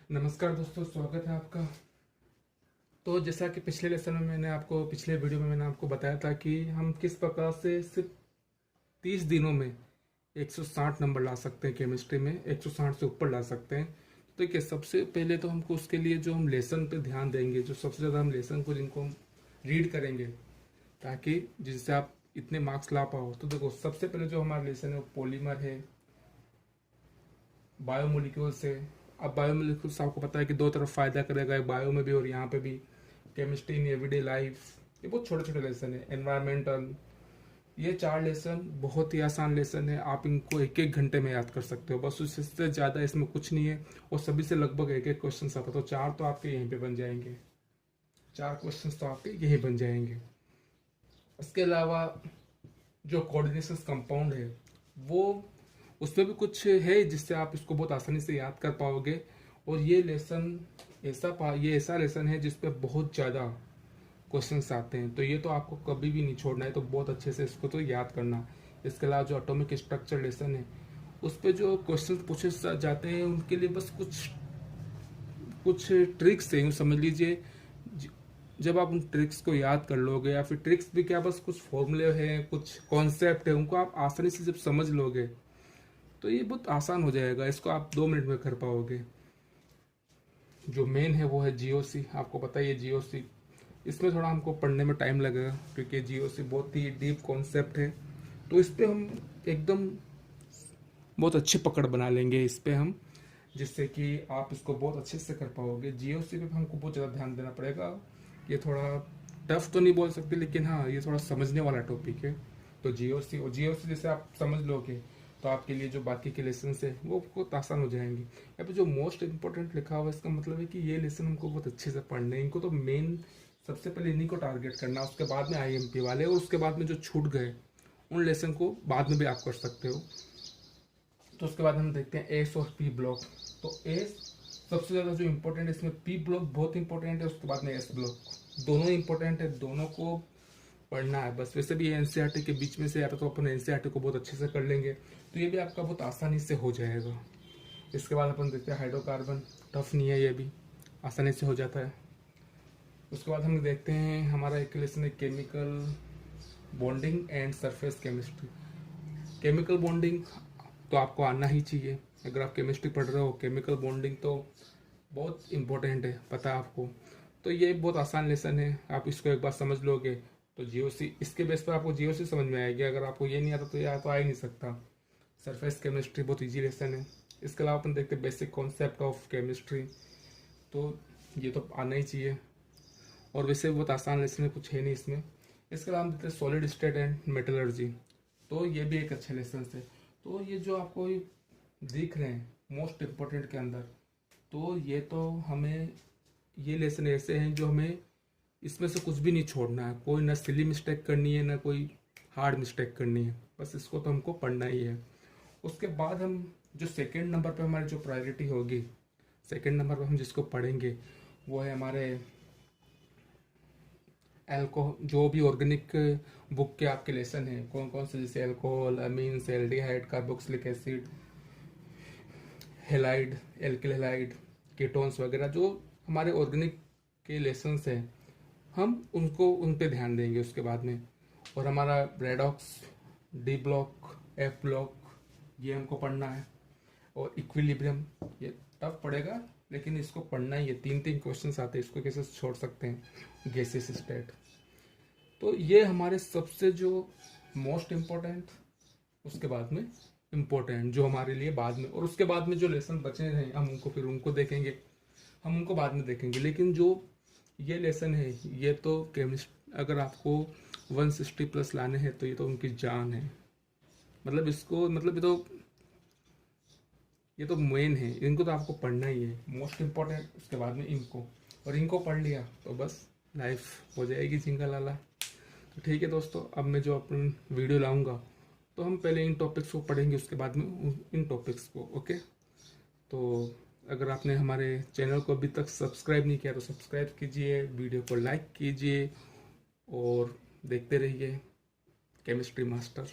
नमस्कार दोस्तों, स्वागत है आपका। तो जैसा कि पिछले वीडियो में मैंने आपको बताया था कि हम किस प्रकार से सिर्फ 30 दिनों में 160 नंबर ला सकते हैं। केमिस्ट्री में 160 से ऊपर ला सकते हैं। तो देखिए, सबसे पहले तो हमको उसके लिए जो हम लेसन पे ध्यान देंगे, जो सबसे ज़्यादा हम लेसन को जिनको हम रीड करेंगे ताकि जिससे आप इतने मार्क्स ला पाओ। तो देखो, सबसे पहले जो हमारा लेसन है वो पॉलीमर है, बायोमोलिक्यूल्स है। अब बायोमोलिक्यूल्स आपको पता है कि दो तरफ फायदा करेगा, बायो में भी और यहाँ पे भी। केमिस्ट्री इन एवरीडे लाइफ, ये बहुत छोटे छोटे लेसन है। एनवायरमेंटल, ये 4 लेसन बहुत ही आसान लेसन है। आप इनको एक एक घंटे में याद कर सकते हो, बस उससे ज़्यादा इसमें कुछ नहीं है। और सभी से लगभग एक एक क्वेश्चन आता, तो 4 तो आपके यहीं पे बन जाएंगे। 4 क्वेश्चन तो आपके यहीं बन जाएंगे। इसके अलावा जो कोऑर्डिनेशन कंपाउंड है वो, उसमें भी कुछ है जिससे आप इसको बहुत आसानी से याद कर पाओगे। और ये लेसन ये ऐसा लेसन है जिसपे बहुत ज़्यादा क्वेश्चंस आते हैं, तो ये तो आपको कभी भी नहीं छोड़ना है, तो बहुत अच्छे से इसको तो याद करना। इसके अलावा जो एटॉमिक स्ट्रक्चर लेसन है उस पर जो क्वेश्चन पूछे जाते हैं उनके लिए बस कुछ कुछ ट्रिक्स है, यूँ समझ लीजिए। जब आप उन ट्रिक्स को याद कर लोगे, या फिर ट्रिक्स भी क्या, बस कुछ फॉर्मूले हैं, कुछ कॉन्सेप्ट है, उनको आप आसानी से जब समझ लोगे तो ये बहुत आसान हो जाएगा। इसको आप 2 मिनट में कर पाओगे। जो मेन है वो है जीओसी। आपको पता ही है जीओसी, इसमें थोड़ा हमको पढ़ने में टाइम लगेगा क्योंकि जीओसी बहुत ही डीप कॉन्सेप्ट है। तो इस पे हम एकदम बहुत अच्छी पकड़ बना लेंगे इस पे हम, जिससे कि आप इसको बहुत अच्छे से कर पाओगे। जीओसी पे हमको बहुत ज़्यादा ध्यान देना पड़ेगा। ये थोड़ा टफ तो नहीं बोल सकते, लेकिन हाँ, ये थोड़ा समझने वाला टॉपिक है। तो जीओसी जैसे आप समझ लोगे तो आपके लिए जो बाकी के लेसन है वो बहुत आसान हो जाएंगे। यहाँ पे जो मोस्ट इंपॉर्टेंट लिखा हुआ है, इसका मतलब है कि ये लेसन हमको बहुत अच्छे से पढ़ने हैं। इनको तो मेन सबसे पहले इन्हीं को टारगेट करना, उसके बाद में आईएमपी वाले, और उसके बाद में जो छूट गए उन लेसन को बाद में भी आप कर सकते हो। तो उसके बाद हम देखते हैं एस और पी ब्लॉक। तो एस सबसे ज़्यादा जो इम्पोर्टेंट है इसमें, पी ब्लॉक बहुत इंपॉर्टेंट है, उसके बाद में एस ब्लॉक। दोनों इंपॉर्टेंट है, दोनों को पढ़ना है बस। वैसे भी एनसीईआरटी के बीच में से आता तो अपन एनसीईआरटी को बहुत अच्छे से कर लेंगे, तो ये भी आपका बहुत आसानी से हो जाएगा। इसके बाद अपन देखते हैं हाइड्रोकार्बन। टफ नहीं है, ये भी आसानी से हो जाता है। उसके बाद हम देखते हैं हमारा एक लेसन है chemical bonding and surface chemistry. Chemical bonding तो आपको आना ही चाहिए। अगर आप केमिस्ट्री पढ़ रहे हो, केमिकल बॉन्डिंग तो बहुत इंपॉर्टेंट है, पता है आपको। तो ये बहुत आसान लेसन है, आप इसको एक बार समझ लोगे तो जीओसी, इसके बेस पर आपको जीओसी समझ में आएगी। अगर आपको ये नहीं आता तो ये तो आ ही नहीं सकता। सरफेस केमिस्ट्री बहुत इजी लेसन है। इसके अलावा अपन देखते हैं बेसिक कॉन्सेप्ट ऑफ केमिस्ट्री, तो ये तो आना ही चाहिए। और वैसे बहुत आसान लेसन है, कुछ है नहीं इसमें। इसके अलावा हम देखते हैं सॉलिड स्टेट एंड मेटलर्जी, तो ये भी एक अच्छा लेसन है। तो ये जो आपको दिख रहे हैं मोस्ट इम्पोर्टेंट के अंदर, तो ये तो हमें, ये लेसन ऐसे हैं जो हमें इसमें से कुछ भी नहीं छोड़ना है। कोई ना सिली मिस्टेक करनी है, ना कोई हार्ड मिस्टेक करनी है, बस इसको तो हमको पढ़ना ही है। उसके बाद हम जो सेकंड नंबर पे हमारी जो प्रायोरिटी होगी, सेकंड नंबर पे हम जिसको पढ़ेंगे वो है हमारे एल्कोहल। जो भी ऑर्गेनिक बुक के आपके लेसन हैं कौन कौन से, जैसे alcohol, amines, aldehyde, carboxylic acid, halide, alkyl halide, ketones वगैरह, जो हमारे ऑर्गेनिक के लेसन्स हैं हम उनको, उन पे ध्यान देंगे उसके बाद में। और हमारा redox, D block, F block, ये हमको पढ़ना है। और इक्विलिब्रियम, ये टफ पड़ेगा लेकिन इसको पढ़ना ही है। 3 क्वेश्चन आते हैं, इसको कैसे छोड़ सकते हैं। गैसेस स्टेट, तो ये हमारे सबसे जो मोस्ट इम्पोर्टेंट, उसके बाद में इम्पोर्टेंट जो हमारे लिए बाद में, और उसके बाद में जो लेसन बचे हैं हम उनको फिर उनको देखेंगे, हम उनको बाद में देखेंगे। लेकिन जो ये लेसन है ये तो केमिस्ट, अगर आपको 160 प्लस लाने हैं तो ये तो उनकी जान है। मतलब इसको, मतलब ये तो मेन है, इनको तो आपको पढ़ना ही है, मोस्ट इम्पोर्टेंट। उसके बाद में इनको, और इनको पढ़ लिया तो बस लाइफ हो जाएगी जिंगा लाला। तो ठीक है दोस्तों, अब मैं जो अपन वीडियो लाऊंगा तो हम पहले इन टॉपिक्स को पढ़ेंगे, उसके बाद में इन टॉपिक्स को। ओके, तो अगर आपने हमारे चैनल को अभी तक सब्सक्राइब नहीं किया तो सब्सक्राइब कीजिए, वीडियो को लाइक कीजिए और देखते रहिए केमिस्ट्री मास्टर।